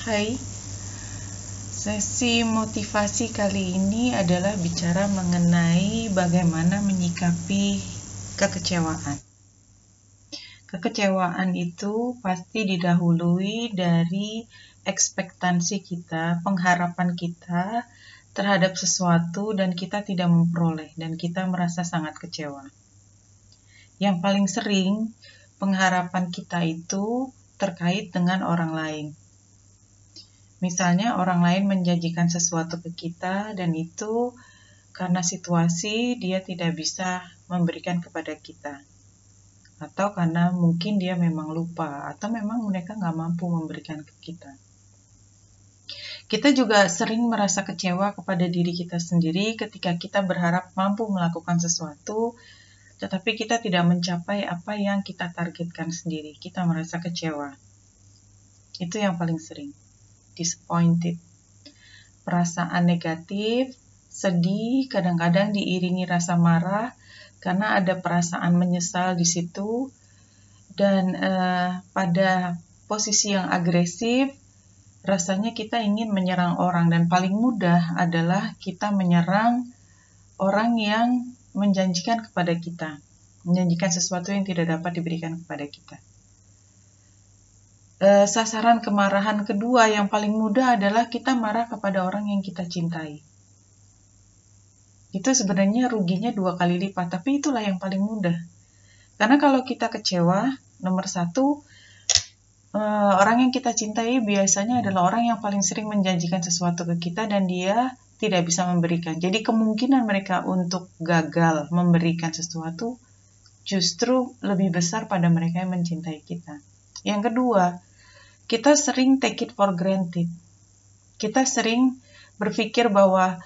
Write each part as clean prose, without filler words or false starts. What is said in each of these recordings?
Hai, sesi motivasi kali ini adalah bicara mengenai bagaimana menyikapi kekecewaan. Kekecewaan itu pasti didahului dari ekspektasi kita, pengharapan kita terhadap sesuatu dan kita tidak memperoleh dan kita merasa sangat kecewa. Yang paling sering pengharapan kita itu terkait dengan orang lain. Misalnya orang lain menjanjikan sesuatu ke kita dan itu karena situasi dia tidak bisa memberikan kepada kita. Atau karena mungkin dia memang lupa atau memang mereka nggak mampu memberikan ke kita. Kita juga sering merasa kecewa kepada diri kita sendiri ketika kita berharap mampu melakukan sesuatu tetapi kita tidak mencapai apa yang kita targetkan sendiri. Kita merasa kecewa. Itu yang paling sering. Disappointed. Perasaan negatif, sedih, kadang-kadang diiringi rasa marah karena ada perasaan menyesal di situ dan pada posisi yang agresif rasanya kita ingin menyerang orang dan paling mudah adalah kita menyerang orang yang menjanjikan kepada kita, menjanjikan sesuatu yang tidak dapat diberikan kepada kita. Sasaran kemarahan kedua yang paling mudah adalah kita marah kepada orang yang kita cintai. Itu sebenarnya ruginya 2 kali lipat, tapi itulah yang paling mudah. Karena kalau kita kecewa, nomor 1, orang yang kita cintai biasanya adalah orang yang paling sering menjanjikan sesuatu ke kita dan dia tidak bisa memberikan. Jadi kemungkinan mereka untuk gagal memberikan sesuatu justru lebih besar pada mereka yang mencintai kita. Yang kedua, kita sering take it for granted. Kita sering berpikir bahwa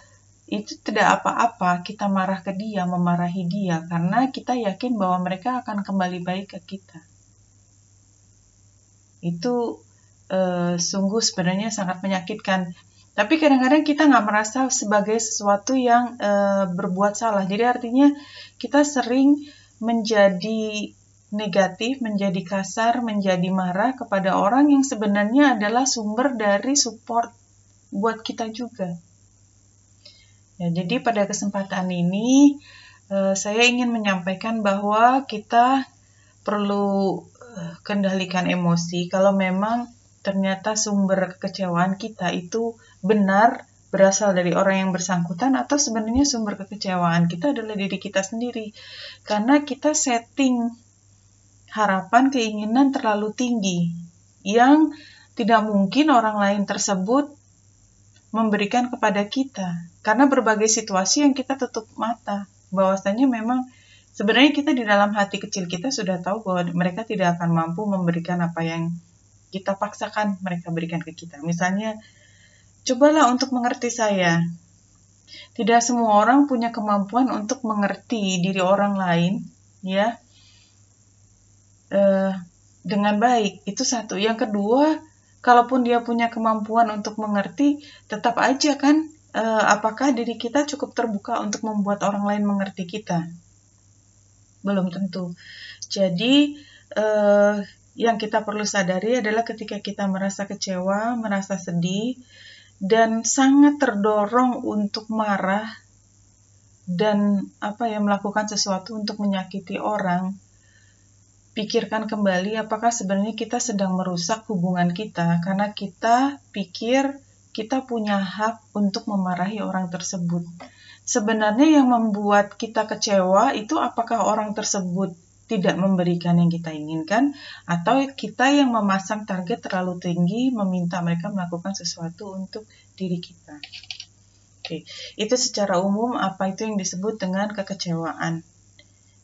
itu tidak apa-apa kita marah ke dia, memarahi dia, karena kita yakin bahwa mereka akan kembali baik ke kita. Itu sungguh sebenarnya sangat menyakitkan. Tapi kadang-kadang kita nggak merasa sebagai sesuatu yang berbuat salah. Jadi artinya kita sering menjadi negatif, menjadi kasar, menjadi marah kepada orang yang sebenarnya adalah sumber dari support buat kita juga. Ya, jadi pada kesempatan ini saya ingin menyampaikan bahwa kita perlu kendalikan emosi kalau memang ternyata sumber kekecewaan kita itu benar berasal dari orang yang bersangkutan atau sebenarnya sumber kekecewaan kita adalah diri kita sendiri. Karena kita setting harapan, keinginan terlalu tinggi yang tidak mungkin orang lain tersebut memberikan kepada kita karena berbagai situasi yang kita tutup mata bahwasanya memang sebenarnya kita di dalam hati kecil kita sudah tahu bahwa mereka tidak akan mampu memberikan apa yang kita paksakan mereka berikan ke kita. Misalnya, cobalah untuk mengerti saya. Tidak semua orang punya kemampuan untuk mengerti diri orang lain, ya. Dengan baik, itu satu. Yang kedua, kalaupun dia punya kemampuan untuk mengerti, tetap aja kan, apakah diri kita cukup terbuka untuk membuat orang lain mengerti kita? Belum tentu. Jadi, yang kita perlu sadari adalah ketika kita merasa kecewa, merasa sedih, dan sangat terdorong untuk marah dan melakukan sesuatu untuk menyakiti orang, pikirkan kembali apakah sebenarnya kita sedang merusak hubungan kita karena kita pikir kita punya hak untuk memarahi orang tersebut. Sebenarnya yang membuat kita kecewa itu apakah orang tersebut tidak memberikan yang kita inginkan atau kita yang memasang target terlalu tinggi meminta mereka melakukan sesuatu untuk diri kita. Oke, itu secara umum apa itu yang disebut dengan kekecewaan.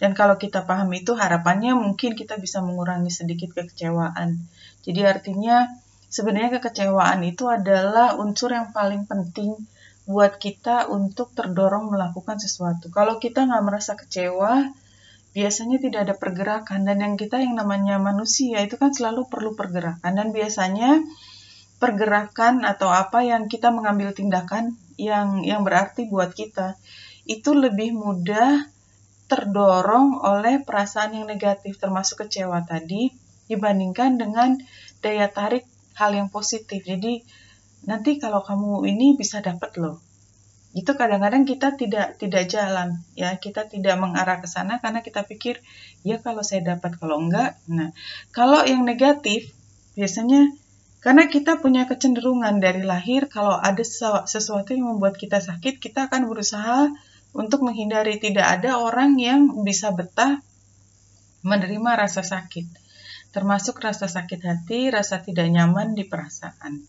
Dan kalau kita paham itu, harapannya mungkin kita bisa mengurangi sedikit kekecewaan. Jadi artinya sebenarnya kekecewaan itu adalah unsur yang paling penting buat kita untuk terdorong melakukan sesuatu. Kalau kita nggak merasa kecewa, biasanya tidak ada pergerakan. Dan yang namanya manusia itu kan selalu perlu pergerakan. Dan biasanya pergerakan atau apa yang kita mengambil tindakan yang berarti buat kita, itu lebih mudah terdorong oleh perasaan yang negatif termasuk kecewa tadi dibandingkan dengan daya tarik hal yang positif. Jadi nanti kalau kamu ini bisa dapat loh. Itu kadang-kadang kita tidak jalan ya, kita tidak mengarah ke sana karena kita pikir ya kalau saya dapat, kalau enggak. Nah, kalau yang negatif biasanya karena kita punya kecenderungan dari lahir kalau ada sesuatu yang membuat kita sakit, kita akan berusaha untuk menghindari. Tidak ada orang yang bisa betah menerima rasa sakit, termasuk rasa sakit hati, rasa tidak nyaman di perasaan.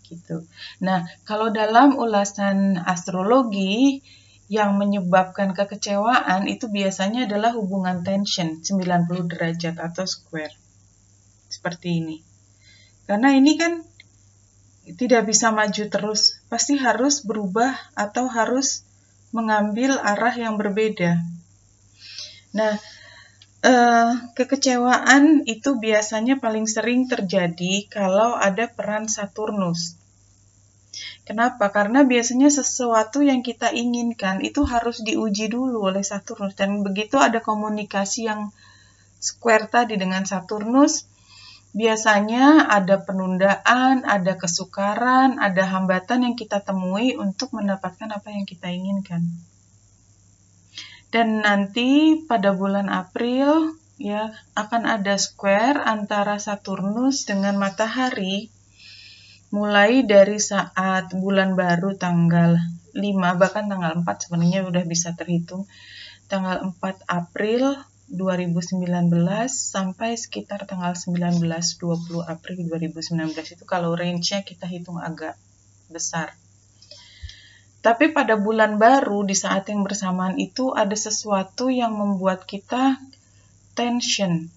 Gitu. Nah, kalau dalam ulasan astrologi, yang menyebabkan kekecewaan itu biasanya adalah hubungan tension 90 derajat atau square. Seperti ini. Karena ini kan tidak bisa maju terus, pasti harus berubah atau harus mengambil arah yang berbeda. Nah, kekecewaan itu biasanya paling sering terjadi kalau ada peran Saturnus. Kenapa? Karena biasanya sesuatu yang kita inginkan itu harus diuji dulu oleh Saturnus. Dan begitu ada komunikasi yang square tadi dengan Saturnus, biasanya ada penundaan, ada kesukaran, ada hambatan yang kita temui untuk mendapatkan apa yang kita inginkan. Dan nanti pada bulan April ya akan ada square antara Saturnus dengan Matahari mulai dari saat bulan baru tanggal 5, bahkan tanggal 4 sebenarnya udah bisa terhitung. Tanggal 4 April 2019 sampai sekitar tanggal 19-20 April 2019 itu kalau range-nya kita hitung agak besar. Tapi pada bulan baru di saat yang bersamaan itu ada sesuatu yang membuat kita tension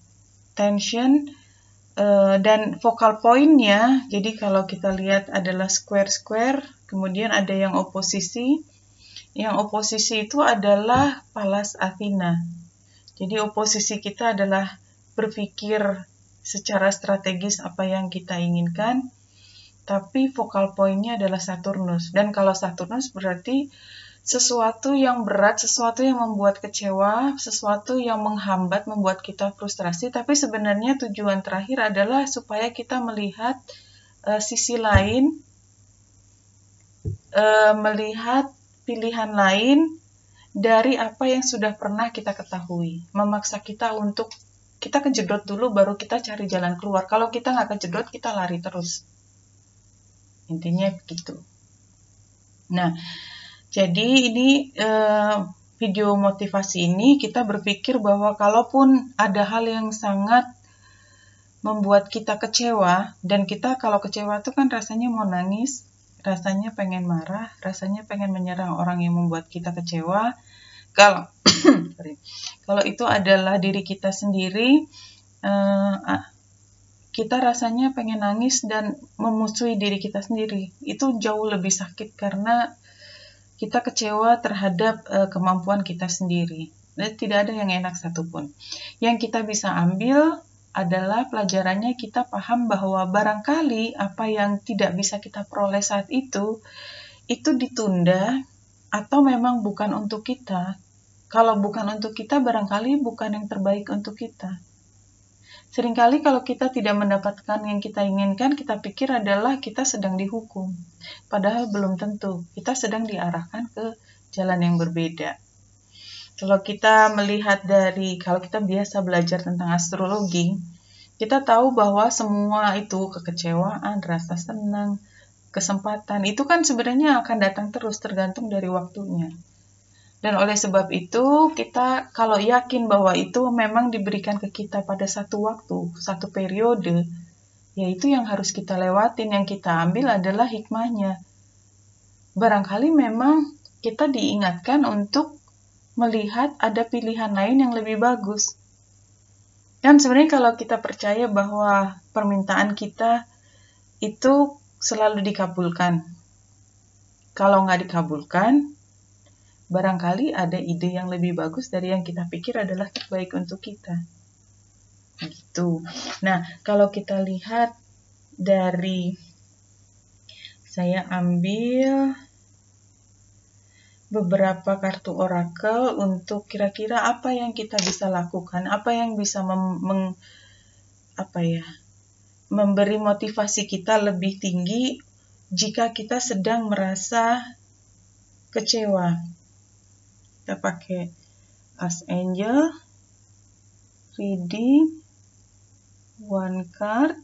dan focal point-nya. Jadi kalau kita lihat adalah square-square, kemudian ada yang oposisi. Yang oposisi itu adalah Pallas Athena. Jadi oposisi kita adalah berpikir secara strategis apa yang kita inginkan, tapi focal point-nya adalah Saturnus. Dan kalau Saturnus berarti sesuatu yang berat, sesuatu yang membuat kecewa, sesuatu yang menghambat, membuat kita frustrasi, tapi sebenarnya tujuan terakhir adalah supaya kita melihat sisi lain, melihat pilihan lain dari apa yang sudah pernah kita ketahui, memaksa kita untuk kita kejedot dulu baru kita cari jalan keluar. Kalau kita nggak kejedot, kita lari terus. Intinya begitu. Nah, jadi ini video motivasi ini kita berpikir bahwa kalaupun ada hal yang sangat membuat kita kecewa, dan kita kalau kecewa itu kan rasanya mau nangis, rasanya pengen marah, rasanya pengen menyerang orang yang membuat kita kecewa. Kalau itu adalah diri kita sendiri, kita rasanya pengen nangis dan memusuhi diri kita sendiri. Itu jauh lebih sakit karena kita kecewa terhadap kemampuan kita sendiri. Dan tidak ada yang enak satupun. Yang kita bisa ambil adalah pelajarannya kita paham bahwa barangkali apa yang tidak bisa kita peroleh saat itu ditunda atau memang bukan untuk kita. Kalau bukan untuk kita, barangkali bukan yang terbaik untuk kita. Seringkali kalau kita tidak mendapatkan yang kita inginkan, kita pikir adalah kita sedang dihukum. Padahal belum tentu. Kita sedang diarahkan ke jalan yang berbeda. Kalau kita melihat kalau kita biasa belajar tentang astrologi, kita tahu bahwa semua itu kekecewaan, rasa senang, kesempatan, itu kan sebenarnya akan datang terus tergantung dari waktunya. Dan oleh sebab itu, kita kalau yakin bahwa itu memang diberikan ke kita pada satu waktu, satu periode, yaitu yang harus kita lewatin, yang kita ambil adalah hikmahnya. Barangkali memang kita diingatkan untuk melihat ada pilihan lain yang lebih bagus. Dan sebenarnya kalau kita percaya bahwa permintaan kita itu selalu dikabulkan. Kalau nggak dikabulkan, barangkali ada ide yang lebih bagus dari yang kita pikir adalah terbaik untuk kita. Gitu. Nah, kalau kita lihat dari, saya ambil beberapa kartu orakel untuk kira-kira apa yang kita bisa lakukan, apa yang bisa memberi motivasi kita lebih tinggi jika kita sedang merasa kecewa. Kita pakai Archangel, reading, one card.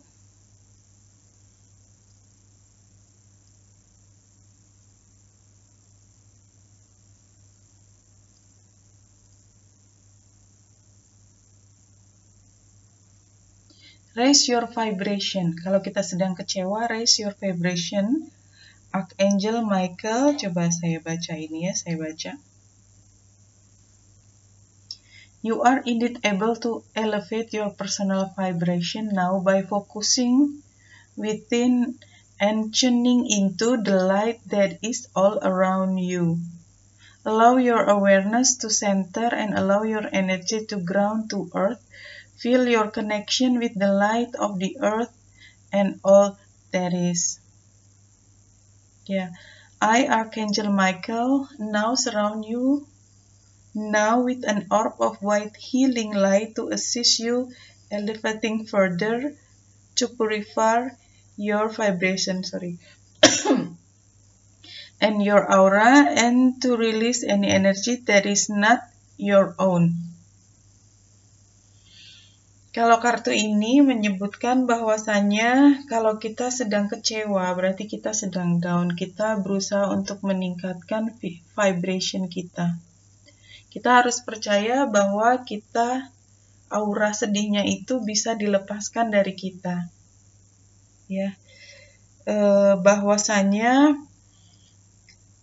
Raise your vibration. Kalau kita sedang kecewa, raise your vibration. Archangel Michael, coba saya baca ini ya, saya baca. You are indeed able to elevate your personal vibration now by focusing within and tuning into the light that is all around you. Allow your awareness to center and allow your energy to ground to earth. Feel your connection with the light of the earth and all that is. Yeah, I, Archangel Michael, now surround you now with an orb of white healing light to assist you elevating further to purify your vibration, and your aura, and to release any energy that is not your own. Kalau kartu ini menyebutkan bahwasanya kalau kita sedang kecewa, berarti kita sedang down, kita berusaha untuk meningkatkan vibration kita. Kita harus percaya bahwa aura sedihnya itu bisa dilepaskan dari kita. Ya. Bahwasanya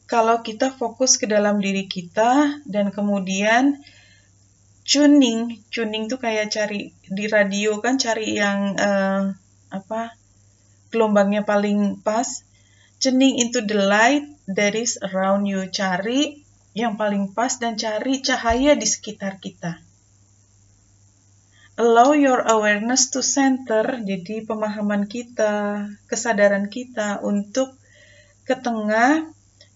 kalau kita fokus ke dalam diri kita dan kemudian tuning tuh kayak cari di radio kan, cari yang gelombangnya paling pas. Tuning into the light that is around you, cari yang paling pas dan cari cahaya di sekitar kita. Allow your awareness to center, jadi pemahaman kita, kesadaran kita untuk ke tengah,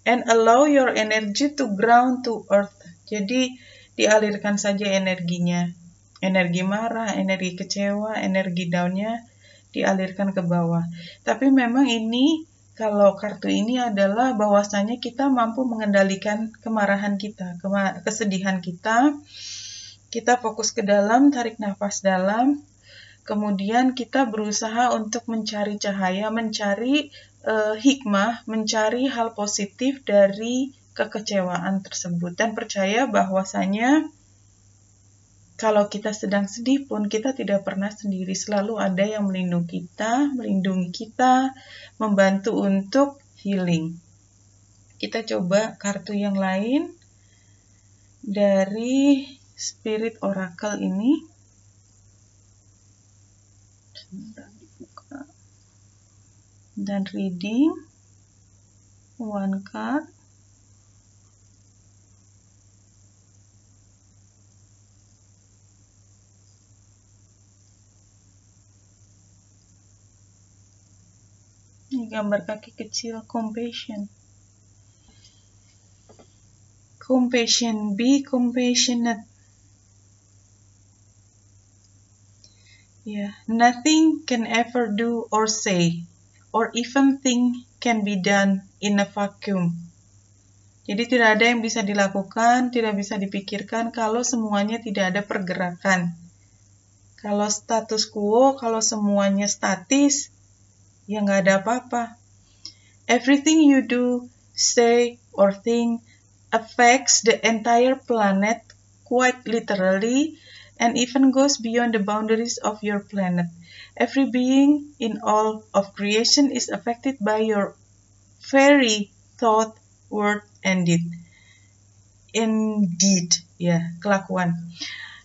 and allow your energy to ground to earth. Jadi dialirkan saja energinya. Energi marah, energi kecewa, energi down-nya dialirkan ke bawah. Tapi memang ini, kalau kartu ini adalah bahwasanya kita mampu mengendalikan kemarahan kita, kesedihan kita. Kita fokus ke dalam, tarik nafas dalam. Kemudian kita berusaha untuk mencari cahaya, mencari hikmah, mencari hal positif dari kekecewaan tersebut, dan percaya bahwasanya kalau kita sedang sedih pun kita tidak pernah sendiri, selalu ada yang melindungi kita, membantu untuk healing. Kita coba kartu yang lain dari Spirit Oracle ini. Dan reading one card. Ini gambar kaki kecil, compassion. Compassion, be compassionate. Yeah, nothing can ever do or say, or even think can be done in a vacuum. Jadi tidak ada yang bisa dilakukan, tidak bisa dipikirkan kalau semuanya tidak ada pergerakan. Kalau status quo, kalau semuanya statis, ya nggak ada apa-apa. Everything you do, say, or think affects the entire planet quite literally and even goes beyond the boundaries of your planet. Every being in all of creation is affected by your very thought, word, and deed. Indeed, kelakuan.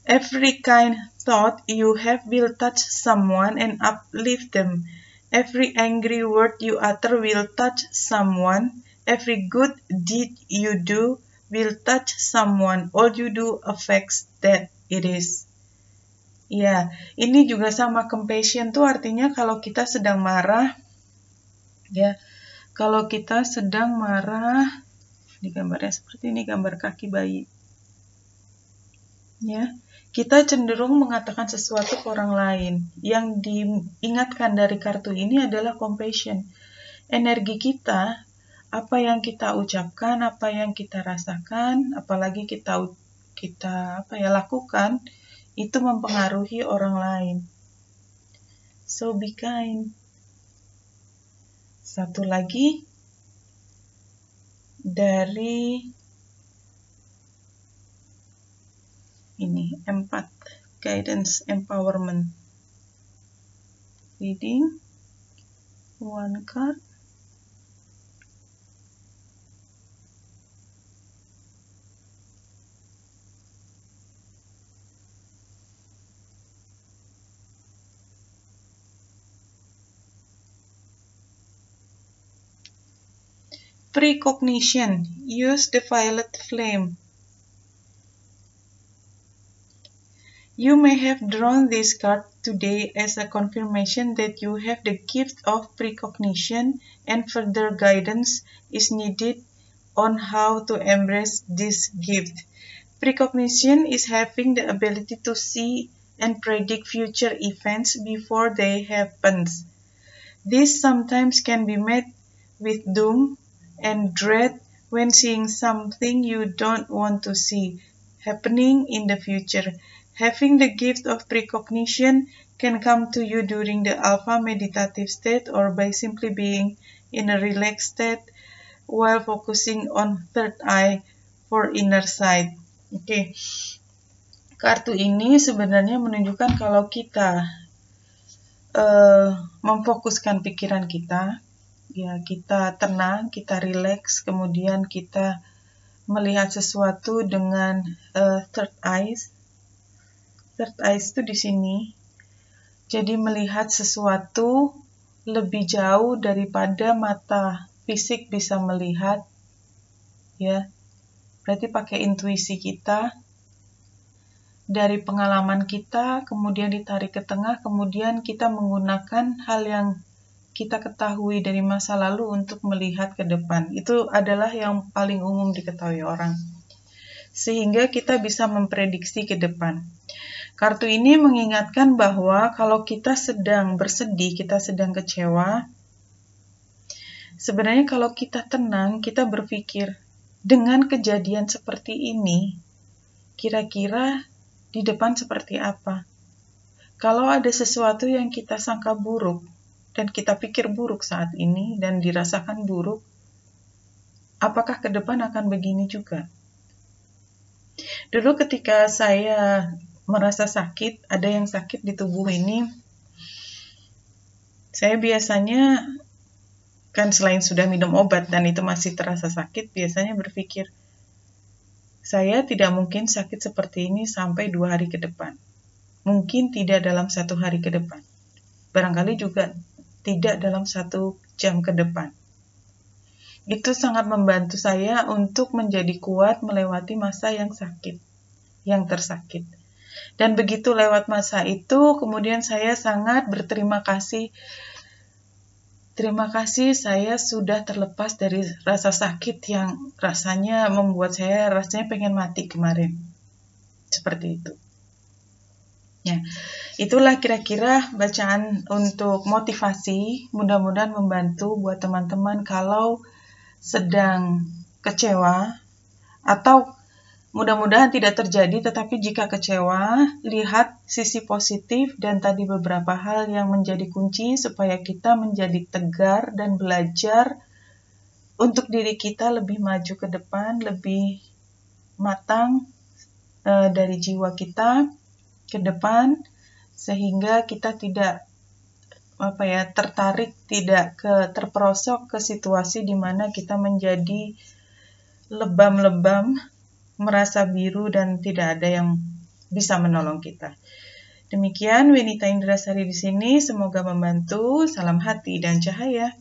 Every kind thought you have will touch someone and uplift them. Every angry word you utter will touch someone. Every good deed you do will touch someone. All you do affects that it is. Ya, ini juga sama, compassion tuh artinya kalau kita sedang marah, ya, kalau kita sedang marah, di gambarnya seperti ini, gambar kaki bayi. Ya, kita cenderung mengatakan sesuatu ke orang lain. Yang diingatkan dari kartu ini adalah compassion. Energi kita, apa yang kita ucapkan, apa yang kita rasakan, apalagi kita lakukan, itu mempengaruhi orang lain. So be kind. Satu lagi dari ini, 4, guidance empowerment. Reading one card. Precognition. Use the violet flame. You may have drawn this card today as a confirmation that you have the gift of precognition and further guidance is needed on how to embrace this gift. Precognition is having the ability to see and predict future events before they happen. This sometimes can be met with doom and dread when seeing something you don't want to see happening in the future. Having the gift of precognition can come to you during the alpha meditative state or by simply being in a relaxed state while focusing on third eye for inner sight. Oke. Kartu ini sebenarnya menunjukkan kalau kita memfokuskan pikiran kita, ya kita tenang, kita rileks, kemudian kita melihat sesuatu dengan third eyes. Third eyes itu di sini. Jadi melihat sesuatu lebih jauh daripada mata fisik bisa melihat. Ya. Berarti pakai intuisi kita. Dari pengalaman kita, kemudian ditarik ke tengah, kemudian kita menggunakan hal yang kita ketahui dari masa lalu untuk melihat ke depan. Itu adalah yang paling umum diketahui orang. Sehingga kita bisa memprediksi ke depan. Kartu ini mengingatkan bahwa kalau kita sedang bersedih, kita sedang kecewa, sebenarnya kalau kita tenang, kita berpikir, dengan kejadian seperti ini, kira-kira di depan seperti apa? Kalau ada sesuatu yang kita sangka buruk, dan kita pikir buruk saat ini, dan dirasakan buruk, apakah ke depan akan begini juga? Dulu ketika saya merasa sakit, ada yang sakit di tubuh ini, saya biasanya, kan selain sudah minum obat dan itu masih terasa sakit, biasanya berpikir, saya tidak mungkin sakit seperti ini sampai 2 hari ke depan. Mungkin tidak dalam 1 hari ke depan. Barangkali juga tidak dalam 1 jam ke depan. Itu sangat membantu saya untuk menjadi kuat melewati masa yang sakit, yang tersakit. Dan begitu lewat masa itu, kemudian saya sangat berterima kasih. Terima kasih saya sudah terlepas dari rasa sakit yang rasanya membuat saya rasanya pengen mati kemarin. Seperti itu. Ya, itulah kira-kira bacaan untuk motivasi. Mudah-mudahan membantu buat teman-teman kalau sedang kecewa atau mudah-mudahan tidak terjadi, tetapi jika kecewa, lihat sisi positif dan tadi beberapa hal yang menjadi kunci supaya kita menjadi tegar dan belajar untuk diri kita lebih maju ke depan, lebih matang dari jiwa kita ke depan, sehingga kita tidak tertarik, tidak terperosok ke situasi di mana kita menjadi lebam-lebam, merasa biru dan tidak ada yang bisa menolong kita. Demikian Wenita Indrasari di sini, semoga membantu. Salam hati dan cahaya.